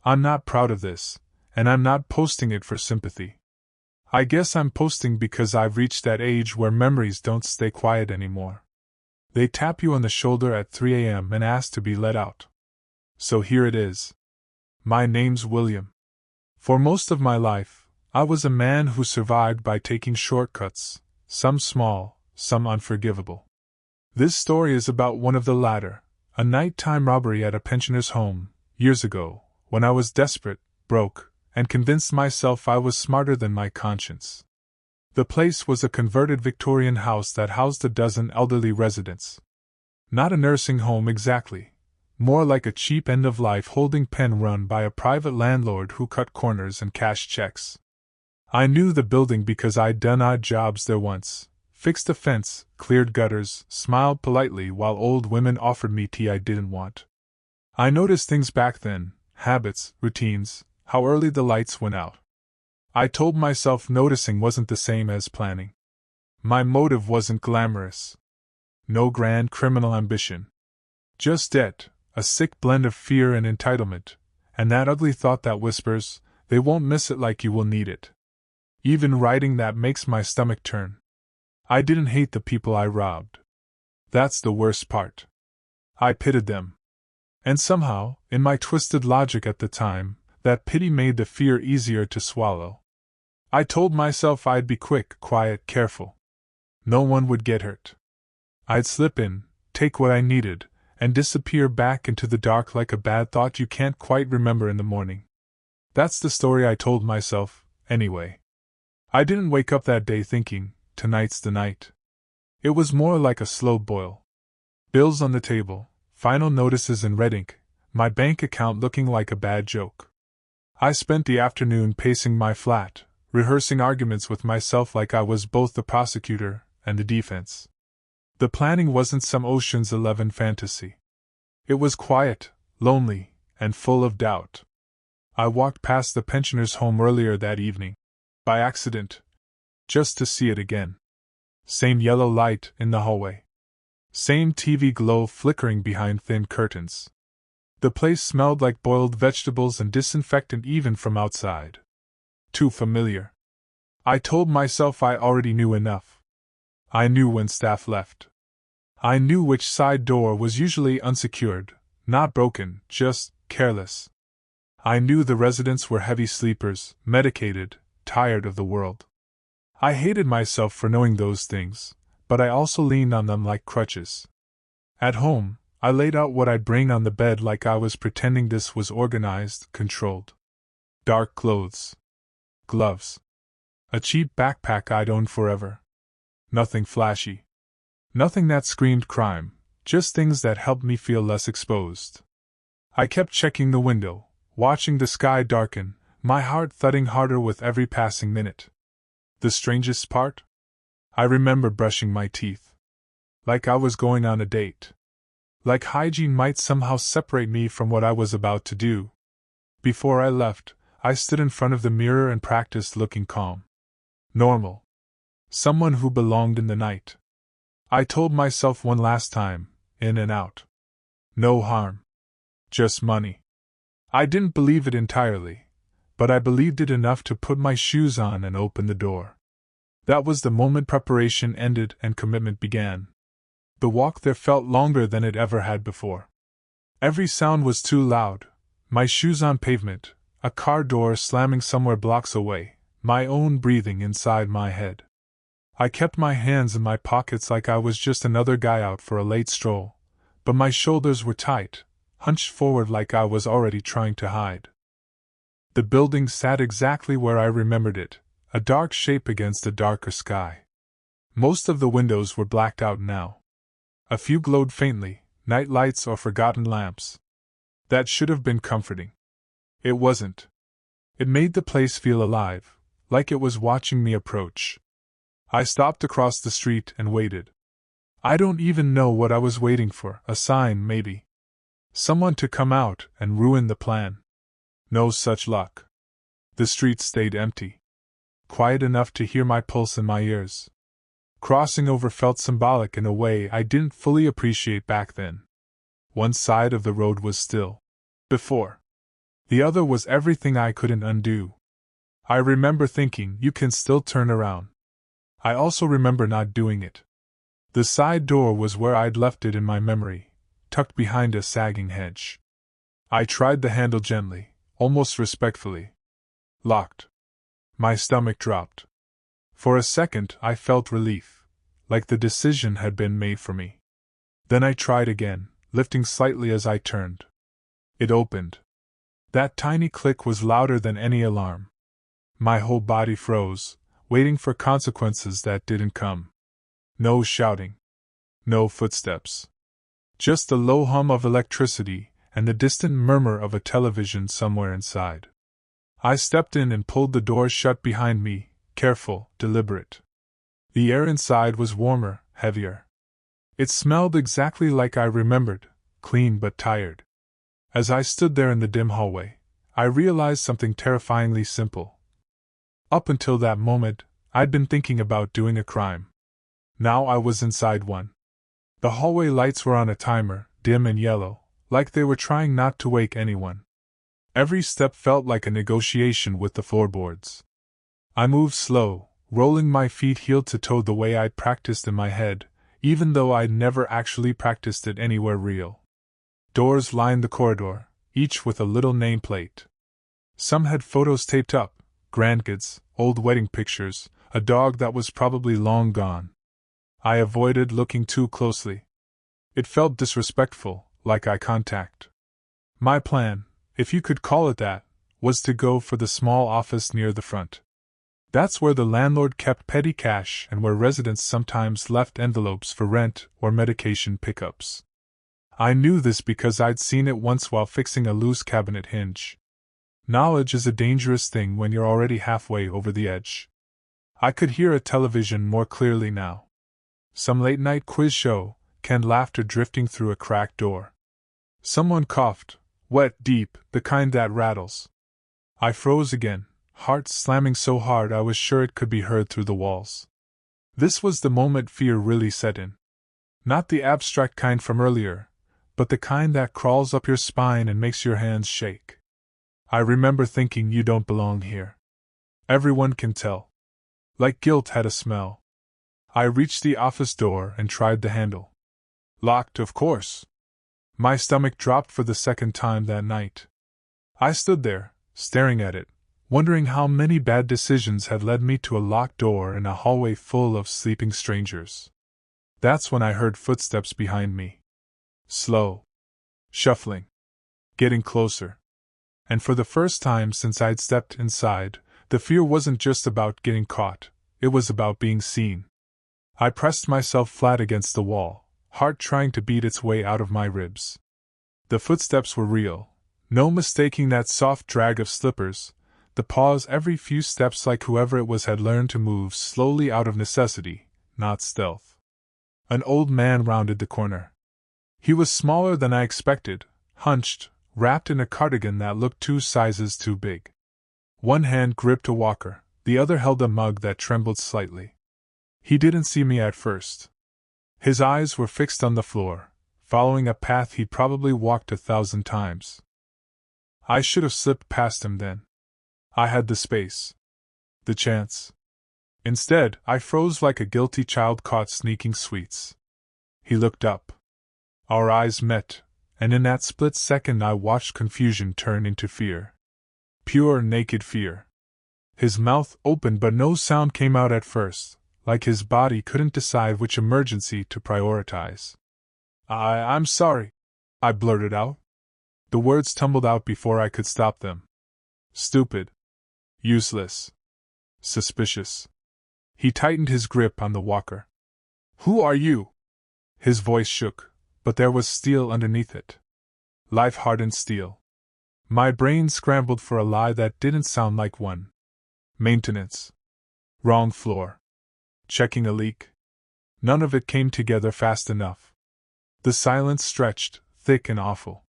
I'm not proud of this, and I'm not posting it for sympathy. I guess I'm posting because I've reached that age where memories don't stay quiet anymore. They tap you on the shoulder at 3 a.m. and ask to be let out. So here it is. My name's William. For most of my life, I was a man who survived by taking shortcuts, some small, some unforgivable. This story is about one of the latter, a nighttime robbery at a pensioner's home, years ago, when I was desperate, broke, and convinced myself I was smarter than my conscience. The place was a converted Victorian house that housed a dozen elderly residents. Not a nursing home exactly, more like a cheap end-of-life holding pen run by a private landlord who cut corners and cashed checks. I knew the building because I'd done odd jobs there once, fixed a fence, cleared gutters, smiled politely while old women offered me tea I didn't want. I noticed things back then, habits, routines, how early the lights went out. I told myself noticing wasn't the same as planning. My motive wasn't glamorous. No grand criminal ambition. Just debt, a sick blend of fear and entitlement, and that ugly thought that whispers, they won't miss it like you will need it. Even writing that makes my stomach turn. I didn't hate the people I robbed. That's the worst part. I pitied them. And somehow, in my twisted logic at the time, that pity made the fear easier to swallow. I told myself I'd be quick, quiet, careful. No one would get hurt. I'd slip in, take what I needed, and disappear back into the dark like a bad thought you can't quite remember in the morning. That's the story I told myself, anyway. I didn't wake up that day thinking, tonight's the night. It was more like a slow boil. Bills on the table, final notices in red ink, my bank account looking like a bad joke. I spent the afternoon pacing my flat, rehearsing arguments with myself like I was both the prosecutor and the defense. The planning wasn't some Ocean's 11 fantasy. It was quiet, lonely, and full of doubt. I walked past the pensioner's home earlier that evening, by accident, just to see it again. Same yellow light in the hallway. Same TV glow flickering behind thin curtains. The place smelled like boiled vegetables and disinfectant even from outside. Too familiar. I told myself I already knew enough. I knew when staff left. I knew which side door was usually unsecured, not broken, just careless. I knew the residents were heavy sleepers, medicated, tired of the world. I hated myself for knowing those things, but I also leaned on them like crutches. At home, I laid out what I'd bring on the bed like I was pretending this was organized, controlled. Dark clothes. Gloves. A cheap backpack I'd owned forever. Nothing flashy. Nothing that screamed crime, just things that helped me feel less exposed. I kept checking the window, watching the sky darken, my heart thudding harder with every passing minute. The strangest part? I remember brushing my teeth. Like I was going on a date. Like hygiene might somehow separate me from what I was about to do. Before I left, I stood in front of the mirror and practiced looking calm. Normal. Someone who belonged in the night. I told myself one last time, in and out. No harm. Just money. I didn't believe it entirely, but I believed it enough to put my shoes on and open the door. That was the moment preparation ended and commitment began. The walk there felt longer than it ever had before. Every sound was too loud, my shoes on pavement, a car door slamming somewhere blocks away, my own breathing inside my head. I kept my hands in my pockets like I was just another guy out for a late stroll, but my shoulders were tight, hunched forward like I was already trying to hide. The building sat exactly where I remembered it, a dark shape against a darker sky. Most of the windows were blacked out now. A few glowed faintly, night lights or forgotten lamps. That should have been comforting. It wasn't. It made the place feel alive, like it was watching me approach. I stopped across the street and waited. I don't even know what I was waiting for, a sign maybe. Someone to come out and ruin the plan. No such luck. The street stayed empty. Quiet enough to hear my pulse in my ears. Crossing over felt symbolic in a way I didn't fully appreciate back then. One side of the road was still. Before. The other was everything I couldn't undo. I remember thinking, you can still turn around. I also remember not doing it. The side door was where I'd left it in my memory, tucked behind a sagging hedge. I tried the handle gently, almost respectfully. Locked. My stomach dropped. For a second I felt relief, like the decision had been made for me. Then I tried again, lifting slightly as I turned. It opened. That tiny click was louder than any alarm. My whole body froze, waiting for consequences that didn't come. No shouting. No footsteps. Just the low hum of electricity and the distant murmur of a television somewhere inside. I stepped in and pulled the door shut behind me, careful, deliberate. The air inside was warmer, heavier. It smelled exactly like I remembered, clean but tired. As I stood there in the dim hallway, I realized something terrifyingly simple. Up until that moment, I'd been thinking about doing a crime. Now I was inside one. The hallway lights were on a timer, dim and yellow, like they were trying not to wake anyone. Every step felt like a negotiation with the floorboards. I moved slow, rolling my feet heel to toe the way I'd practiced in my head, even though I'd never actually practiced it anywhere real. Doors lined the corridor, each with a little nameplate. Some had photos taped up, grandkids, old wedding pictures, a dog that was probably long gone. I avoided looking too closely. It felt disrespectful, like eye contact. My plan, if you could call it that, was to go for the small office near the front. That's where the landlord kept petty cash and where residents sometimes left envelopes for rent or medication pickups. I knew this because I'd seen it once while fixing a loose cabinet hinge. Knowledge is a dangerous thing when you're already halfway over the edge. I could hear a television more clearly now. Some late-night quiz show, canned laughter drifting through a cracked door. Someone coughed, wet, deep, the kind that rattles. I froze again, heart slamming so hard I was sure it could be heard through the walls. This was the moment fear really set in. Not the abstract kind from earlier, but the kind that crawls up your spine and makes your hands shake. I remember thinking, you don't belong here. Everyone can tell. Like guilt had a smell. I reached the office door and tried the handle. Locked, of course. My stomach dropped for the second time that night. I stood there, staring at it, wondering how many bad decisions had led me to a locked door in a hallway full of sleeping strangers. That's when I heard footsteps behind me. Slow. Shuffling. Getting closer. And for the first time since I'd stepped inside, the fear wasn't just about getting caught, it was about being seen. I pressed myself flat against the wall, heart trying to beat its way out of my ribs. The footsteps were real, no mistaking that soft drag of slippers, the pause every few steps like whoever it was had learned to move slowly out of necessity, not stealth. An old man rounded the corner. He was smaller than I expected, hunched, wrapped in a cardigan that looked 2 sizes too big. One hand gripped a walker, the other held a mug that trembled slightly. He didn't see me at first. His eyes were fixed on the floor, following a path he'd probably walked 1,000 times. I should have slipped past him then. I had the space. The chance. Instead, I froze like a guilty child caught sneaking sweets. He looked up. Our eyes met, and in that split second I watched confusion turn into fear. Pure, naked fear. His mouth opened but no sound came out at first, like his body couldn't decide which emergency to prioritize. I'm sorry, I blurted out. The words tumbled out before I could stop them. Stupid. Useless. Suspicious. He tightened his grip on the walker. Who are you? His voice shook, but there was steel underneath it. Life-hardened steel. My brain scrambled for a lie that didn't sound like one. Maintenance. Wrong floor. Checking a leak. None of it came together fast enough. The silence stretched, thick and awful.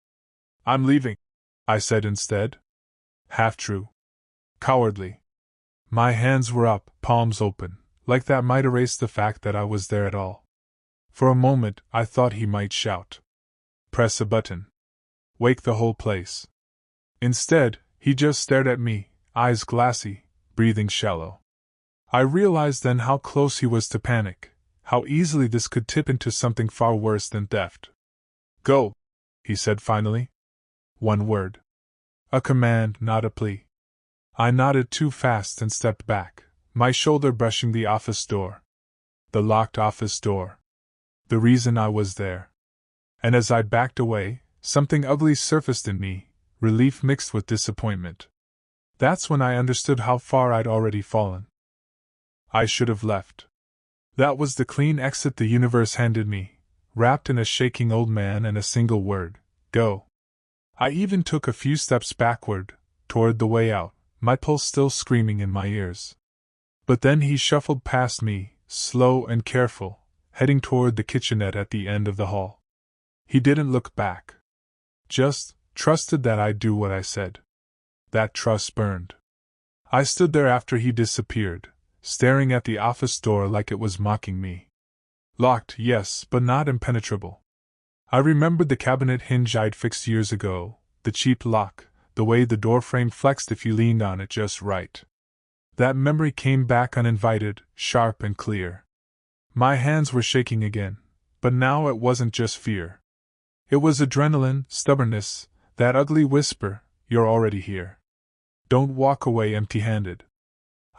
I'm leaving, I said instead. Half true. Cowardly. My hands were up, palms open, like that might erase the fact that I was there at all. For a moment, I thought he might shout. Press a button. Wake the whole place. Instead, he just stared at me, eyes glassy, breathing shallow. I realized then how close he was to panic, how easily this could tip into something far worse than theft. "Go," he said finally. One word. A command, not a plea. I nodded too fast and stepped back, my shoulder brushing the office door. The locked office door. The reason I was there. And as I backed away, something ugly surfaced in me, relief mixed with disappointment. That's when I understood how far I'd already fallen. I should have left. That was the clean exit the universe handed me, wrapped in a shaking old man and a single word: go. I even took a few steps backward, toward the way out, my pulse still screaming in my ears. But then he shuffled past me, slow and careful, heading toward the kitchenette at the end of the hall. He didn't look back. Just trusted that I'd do what I said. That trust burned. I stood there after he disappeared, staring at the office door like it was mocking me. Locked, yes, but not impenetrable. I remembered the cabinet hinge I'd fixed years ago, the cheap lock, the way the doorframe flexed if you leaned on it just right. That memory came back uninvited, sharp and clear. My hands were shaking again, but now it wasn't just fear. It was adrenaline, stubbornness, that ugly whisper, "You're already here. Don't walk away empty-handed."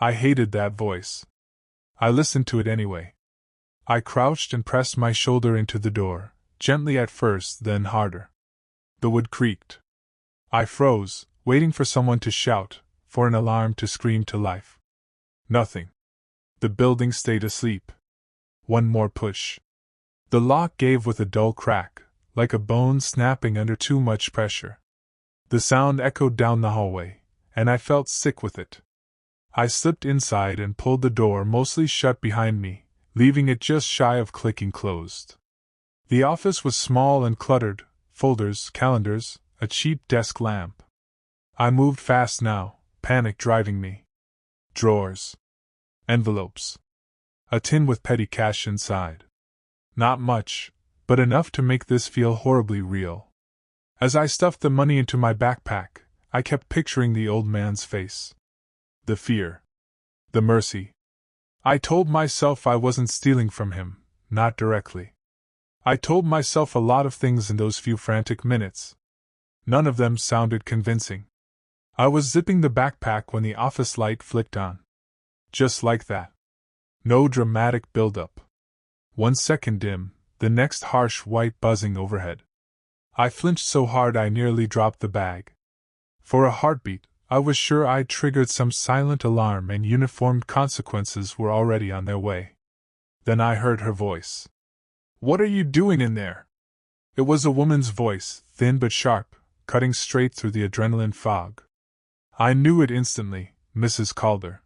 I hated that voice. I listened to it anyway. I crouched and pressed my shoulder into the door, gently at first, then harder. The wood creaked. I froze, waiting for someone to shout, for an alarm to scream to life. Nothing. The building stayed asleep. One more push. The lock gave with a dull crack, like a bone snapping under too much pressure. The sound echoed down the hallway, and I felt sick with it. I slipped inside and pulled the door mostly shut behind me, leaving it just shy of clicking closed. The office was small and cluttered, folders, calendars, a cheap desk lamp. I moved fast now, panic driving me. Drawers. Envelopes. A tin with petty cash inside. Not much, but enough to make this feel horribly real. As I stuffed the money into my backpack, I kept picturing the old man's face. The fear. The mercy. I told myself I wasn't stealing from him, not directly. I told myself a lot of things in those few frantic minutes. None of them sounded convincing. I was zipping the backpack when the office light flicked on. Just like that. No dramatic build-up. 1 second dim, the next harsh white buzzing overhead. I flinched so hard I nearly dropped the bag. For a heartbeat, I was sure I'd triggered some silent alarm and uniformed consequences were already on their way. Then I heard her voice. "What are you doing in there?" It was a woman's voice, thin but sharp, cutting straight through the adrenaline fog. I knew it instantly, Mrs. Calder.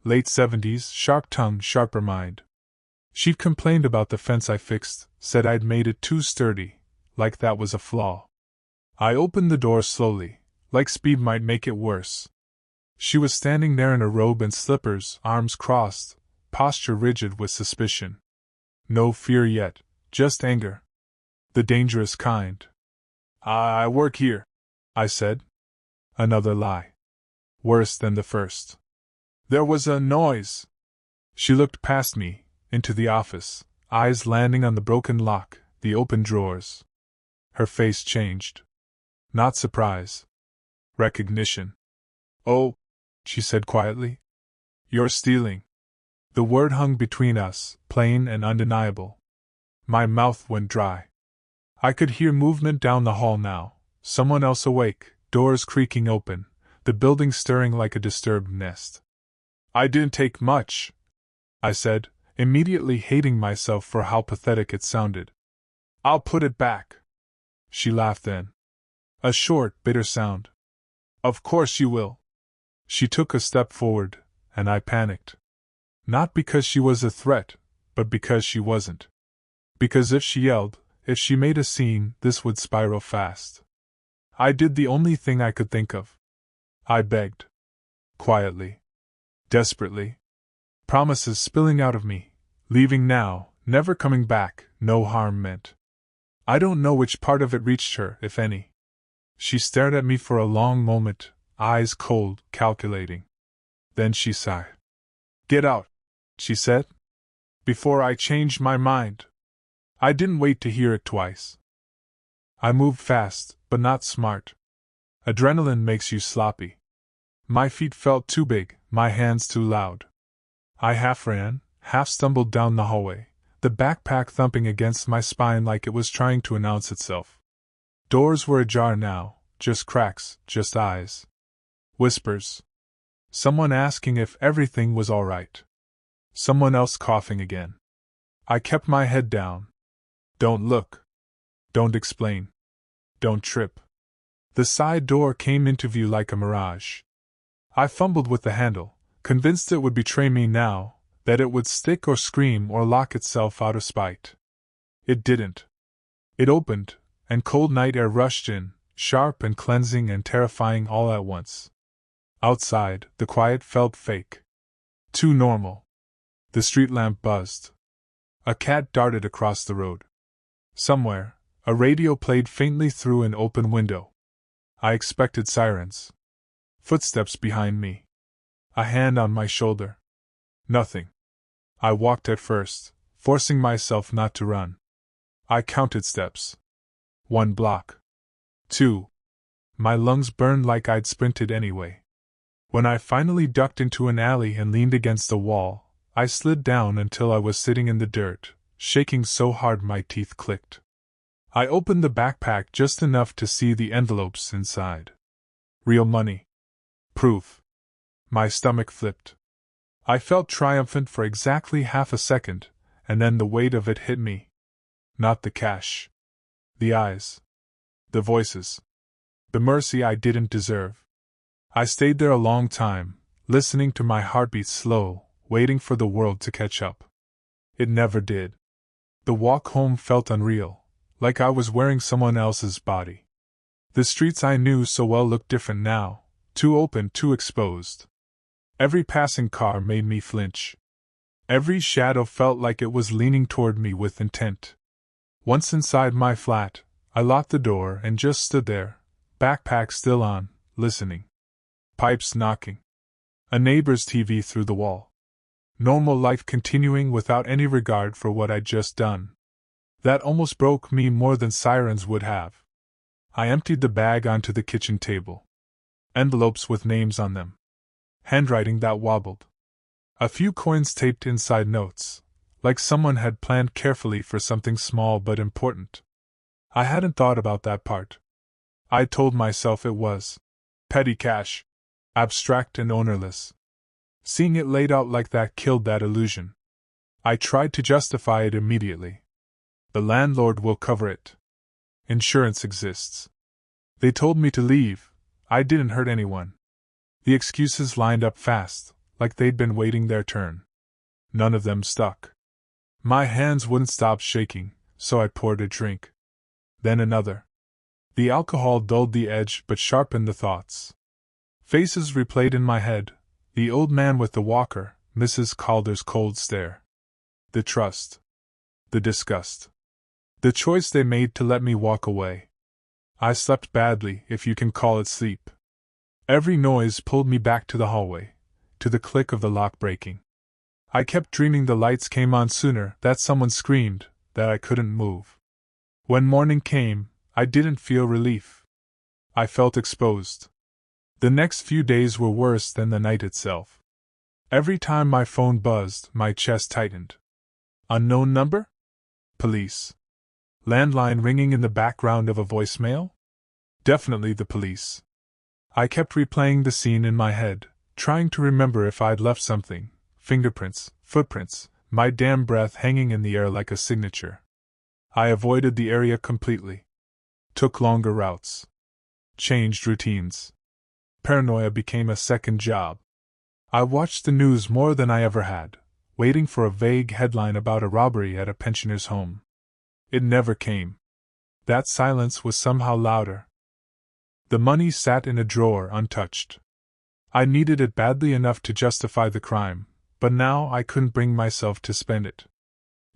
Late 70s, sharp tongue, sharper mind. She'd complained about the fence I fixed, said I'd made it too sturdy, like that was a flaw. I opened the door slowly, like speed might make it worse. She was standing there in a robe and slippers, arms crossed, posture rigid with suspicion. No fear yet, just anger. The dangerous kind. "I work here," I said. Another lie. Worse than the first. There was a noise. She looked past me, into the office, eyes landing on the broken lock, the open drawers. Her face changed. Not surprise. Recognition. "Oh," she said quietly. "You're stealing." The word hung between us, plain and undeniable. My mouth went dry. I could hear movement down the hall now, someone else awake, doors creaking open, the building stirring like a disturbed nest. "I didn't take much," I said, immediately hating myself for how pathetic it sounded. "I'll put it back." She laughed then. A short, bitter sound. "Of course you will." She took a step forward, and I panicked. Not because she was a threat, but because she wasn't. Because if she yelled, if she made a scene, this would spiral fast. I did the only thing I could think of. I begged. Quietly. Desperately. Promises spilling out of me, leaving now, never coming back, no harm meant. I don't know which part of it reached her, if any. She stared at me for a long moment, eyes cold, calculating. Then she sighed. "Get out," she said. Before I changed my mind. I didn't wait to hear it twice. I moved fast, but not smart. Adrenaline makes you sloppy. My feet felt too big, my hands too loud. I half ran, half stumbled down the hallway, the backpack thumping against my spine like it was trying to announce itself. Doors were ajar now, just cracks, just eyes. Whispers. Someone asking if everything was all right. Someone else coughing again. I kept my head down. Don't look. Don't explain. Don't trip. The side door came into view like a mirage. I fumbled with the handle, convinced it would betray me now, that it would stick or scream or lock itself out of spite. It didn't. It opened, and cold night air rushed in, sharp and cleansing and terrifying all at once. Outside, the quiet felt fake. Too normal. The street lamp buzzed. A cat darted across the road. Somewhere, a radio played faintly through an open window. I expected sirens. Footsteps behind me. A hand on my shoulder. Nothing. I walked at first, forcing myself not to run. I counted steps. 1 block. 2. My lungs burned like I'd sprinted anyway. When I finally ducked into an alley and leaned against a wall, I slid down until I was sitting in the dirt, shaking so hard my teeth clicked. I opened the backpack just enough to see the envelopes inside. Real money. Proof. My stomach flipped. I felt triumphant for exactly half a second, and then the weight of it hit me. Not the cash. The eyes. The voices. The mercy I didn't deserve. I stayed there a long time, listening to my heartbeat slow, waiting for the world to catch up. It never did. The walk home felt unreal, like I was wearing someone else's body. The streets I knew so well looked different now, too open, too exposed. Every passing car made me flinch. Every shadow felt like it was leaning toward me with intent. Once inside my flat, I locked the door and just stood there, backpack still on, listening. Pipes knocking. A neighbor's TV through the wall. Normal life continuing without any regard for what I'd just done. That almost broke me more than sirens would have. I emptied the bag onto the kitchen table. Envelopes with names on them. Handwriting that wobbled. A few coins taped inside notes, like someone had planned carefully for something small but important. I hadn't thought about that part. I told myself it was petty cash. Abstract and ownerless. Seeing it laid out like that killed that illusion. I tried to justify it immediately. The landlord will cover it. Insurance exists. They told me to leave. I didn't hurt anyone. The excuses lined up fast, like they'd been waiting their turn. None of them stuck. My hands wouldn't stop shaking, so I poured a drink. Then another. The alcohol dulled the edge but sharpened the thoughts. Faces replayed in my head, the old man with the walker, Mrs. Calder's cold stare. The trust. The disgust. The choice they made to let me walk away. I slept badly, if you can call it sleep. Every noise pulled me back to the hallway, to the click of the lock breaking. I kept dreaming the lights came on sooner, that someone screamed, that I couldn't move. When morning came, I didn't feel relief. I felt exposed. The next few days were worse than the night itself. Every time my phone buzzed, my chest tightened. Unknown number? Police. Landline ringing in the background of a voicemail? Definitely the police. I kept replaying the scene in my head, trying to remember if I'd left something. Fingerprints, footprints, my damn breath hanging in the air like a signature. I avoided the area completely. Took longer routes. Changed routines. Paranoia became a second job. I watched the news more than I ever had, waiting for a vague headline about a robbery at a pensioner's home. It never came. That silence was somehow louder. The money sat in a drawer untouched. I needed it badly enough to justify the crime, but now I couldn't bring myself to spend it.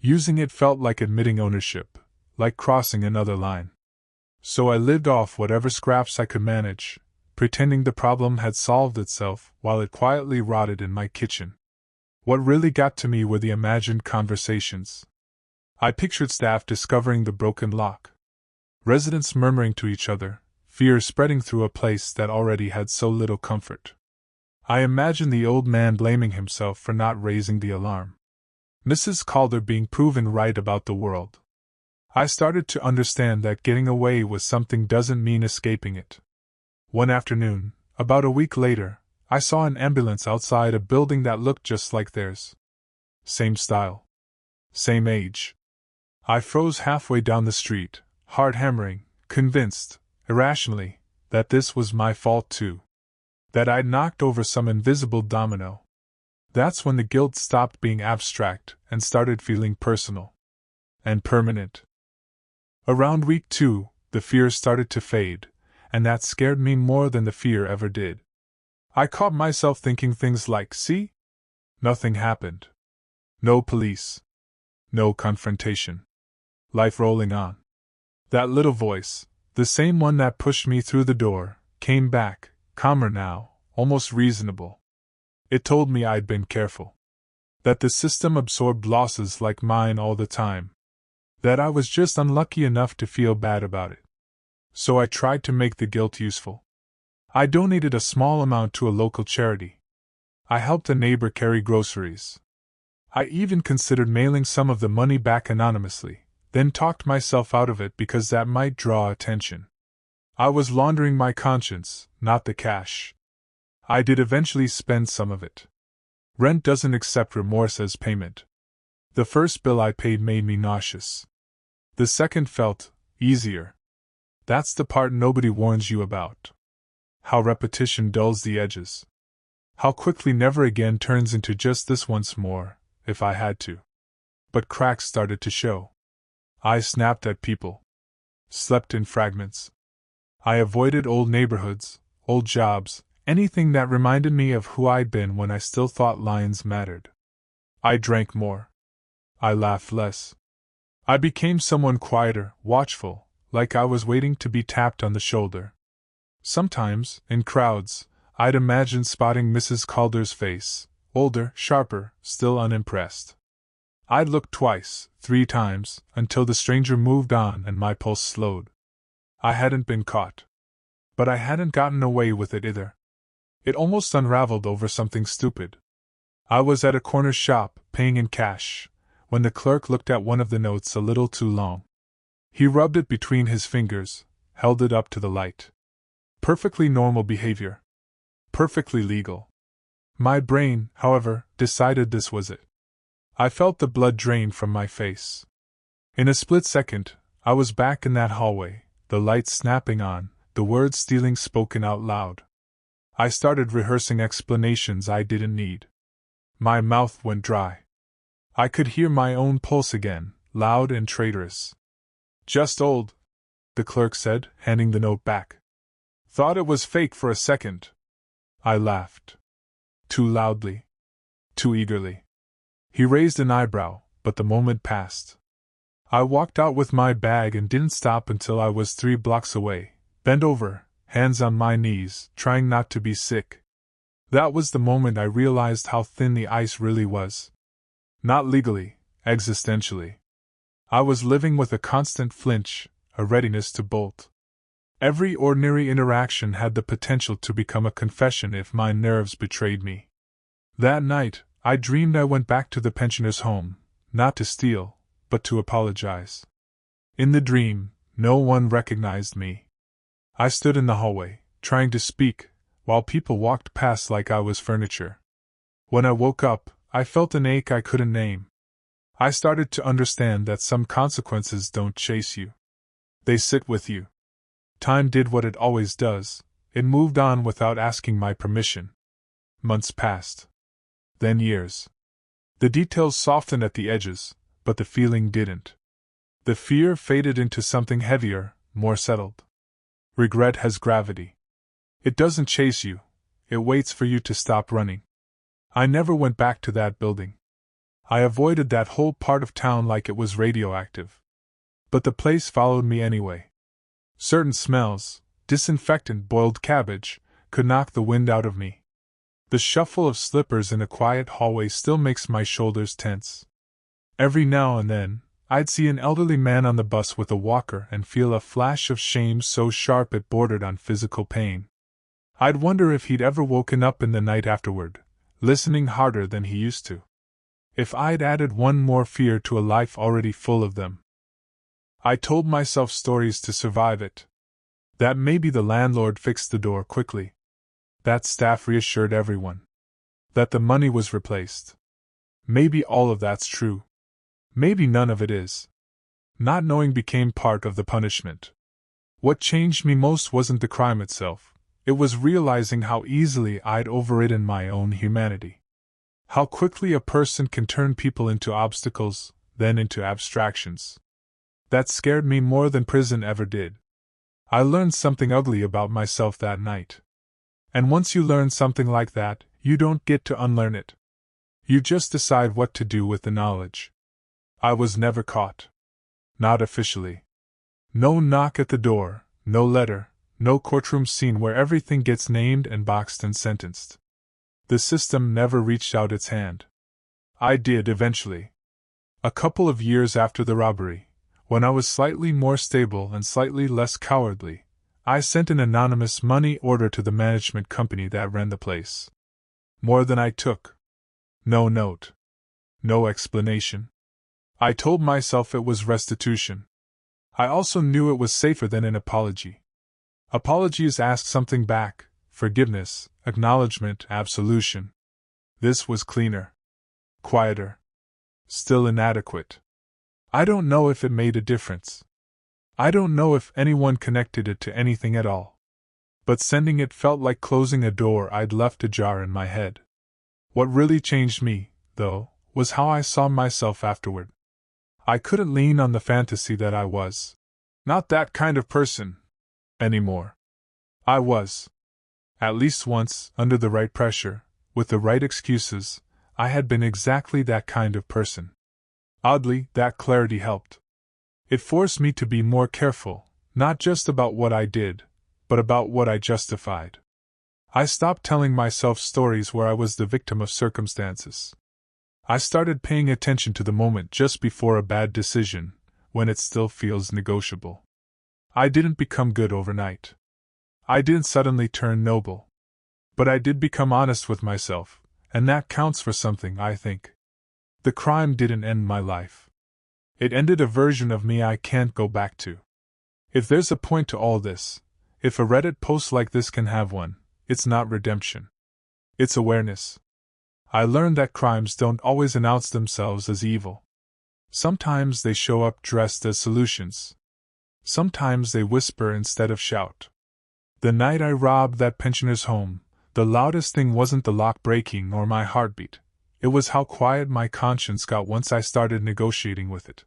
Using it felt like admitting ownership, like crossing another line. So I lived off whatever scraps I could manage, pretending the problem had solved itself while it quietly rotted in my kitchen. What really got to me were the imagined conversations. I pictured staff discovering the broken lock, residents murmuring to each other, fear spreading through a place that already had so little comfort. I imagined the old man blaming himself for not raising the alarm, Mrs. Calder being proven right about the world. I started to understand that getting away with something doesn't mean escaping it. One afternoon, about a week later, I saw an ambulance outside a building that looked just like theirs. Same style. Same age. I froze halfway down the street, heart hammering, convinced, irrationally, that this was my fault too. That I'd knocked over some invisible domino. That's when the guilt stopped being abstract and started feeling personal. And permanent. Around week 2, the fear started to fade, and that scared me more than the fear ever did. I caught myself thinking things like, see? Nothing happened. No police. No confrontation. Life rolling on. That little voice, the same one that pushed me through the door, came back, calmer now, almost reasonable. It told me I'd been careful. That the system absorbed losses like mine all the time. That I was just unlucky enough to feel bad about it. So I tried to make the guilt useful. I donated a small amount to a local charity. I helped a neighbor carry groceries. I even considered mailing some of the money back anonymously, then talked myself out of it because that might draw attention. I was laundering my conscience, not the cash. I did eventually spend some of it. Rent doesn't accept remorse as payment. The first bill I paid made me nauseous. The second felt easier. That's the part nobody warns you about. How repetition dulls the edges. How quickly never again turns into just this once more, if I had to. But cracks started to show. I snapped at people. Slept in fragments. I avoided old neighborhoods, old jobs, anything that reminded me of who I'd been when I still thought lines mattered. I drank more. I laughed less. I became someone quieter, watchful, like I was waiting to be tapped on the shoulder. Sometimes, in crowds, I'd imagine spotting Mrs. Calder's face, older, sharper, still unimpressed. I'd look twice, 3 times, until the stranger moved on and my pulse slowed. I hadn't been caught. But I hadn't gotten away with it either. It almost unraveled over something stupid. I was at a corner shop, paying in cash, when the clerk looked at one of the notes a little too long. He rubbed it between his fingers, held it up to the light. Perfectly normal behavior. Perfectly legal. My brain, however, decided this was it. I felt the blood drain from my face. In a split second, I was back in that hallway, the lights snapping on, the words stealing spoken out loud. I started rehearsing explanations I didn't need. My mouth went dry. I could hear my own pulse again, loud and traitorous. Just old, the clerk said, handing the note back. Thought it was fake for a second. I laughed. Too loudly. Too eagerly. He raised an eyebrow, but the moment passed. I walked out with my bag and didn't stop until I was 3 blocks away, bent over, hands on my knees, trying not to be sick. That was the moment I realized how thin the ice really was. Not legally, existentially. I was living with a constant flinch, a readiness to bolt. Every ordinary interaction had the potential to become a confession if my nerves betrayed me. That night, I dreamed I went back to the pensioner's home, not to steal, but to apologize. In the dream, no one recognized me. I stood in the hallway, trying to speak, while people walked past like I was furniture. When I woke up, I felt an ache I couldn't name. I started to understand that some consequences don't chase you. They sit with you. Time did what it always does, it moved on without asking my permission. Months passed. Then years. The details softened at the edges, but the feeling didn't. The fear faded into something heavier, more settled. Regret has gravity. It doesn't chase you, it waits for you to stop running. I never went back to that building. I avoided that whole part of town like it was radioactive. But the place followed me anyway. Certain smells, disinfectant, boiled cabbage, could knock the wind out of me. The shuffle of slippers in a quiet hallway still makes my shoulders tense. Every now and then, I'd see an elderly man on the bus with a walker and feel a flash of shame so sharp it bordered on physical pain. I'd wonder if he'd ever woken up in the night afterward, listening harder than he used to. If I'd added one more fear to a life already full of them. I told myself stories to survive it. That maybe the landlord fixed the door quickly. That staff reassured everyone. That the money was replaced. Maybe all of that's true. Maybe none of it is. Not knowing became part of the punishment. What changed me most wasn't the crime itself, it was realizing how easily I'd overridden my own humanity. How quickly a person can turn people into obstacles, then into abstractions. That scared me more than prison ever did. I learned something ugly about myself that night. And once you learn something like that, you don't get to unlearn it. You just decide what to do with the knowledge. I was never caught. Not officially. No knock at the door, no letter, no courtroom scene where everything gets named and boxed and sentenced. The system never reached out its hand. I did eventually. A couple of years after the robbery, when I was slightly more stable and slightly less cowardly, I sent an anonymous money order to the management company that ran the place. More than I took. No note. No explanation. I told myself it was restitution. I also knew it was safer than an apology. Apologies ask something back, forgiveness, acknowledgement, absolution. This was cleaner. Quieter. Still inadequate. I don't know if it made a difference. I don't know if anyone connected it to anything at all. But sending it felt like closing a door I'd left ajar in my head. What really changed me, though, was how I saw myself afterward. I couldn't lean on the fantasy that I was not that kind of person anymore. I was. At least once, under the right pressure, with the right excuses, I had been exactly that kind of person. Oddly, that clarity helped. It forced me to be more careful, not just about what I did, but about what I justified. I stopped telling myself stories where I was the victim of circumstances. I started paying attention to the moment just before a bad decision, when it still feels negotiable. I didn't become good overnight. I didn't suddenly turn noble. But I did become honest with myself, and that counts for something, I think. The crime didn't end my life. It ended a version of me I can't go back to. If there's a point to all this, if a Reddit post like this can have one, it's not redemption. It's awareness. I learned that crimes don't always announce themselves as evil. Sometimes they show up dressed as solutions. Sometimes they whisper instead of shout. The night I robbed that pensioner's home, the loudest thing wasn't the lock breaking or my heartbeat. It was how quiet my conscience got once I started negotiating with it.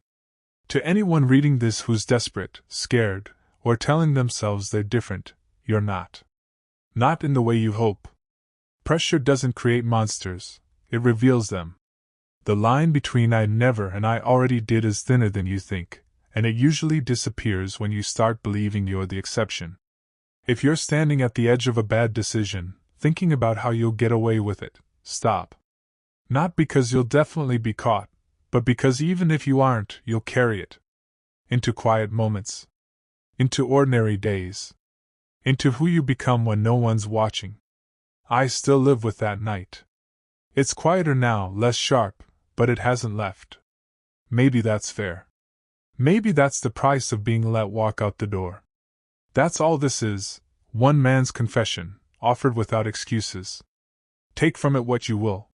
To anyone reading this who's desperate, scared, or telling themselves they're different, you're not. Not in the way you hope. Pressure doesn't create monsters, it reveals them. The line between I never and I already did is thinner than you think, and it usually disappears when you start believing you're the exception. If you're standing at the edge of a bad decision, thinking about how you'll get away with it, stop. Not because you'll definitely be caught, but because even if you aren't, you'll carry it. Into quiet moments. Into ordinary days. Into who you become when no one's watching. I still live with that night. It's quieter now, less sharp, but it hasn't left. Maybe that's fair. Maybe that's the price of being let walk out the door. That's all this is, one man's confession, offered without excuses. Take from it what you will.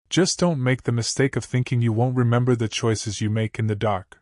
Just don't make the mistake of thinking you won't remember the choices you make in the dark.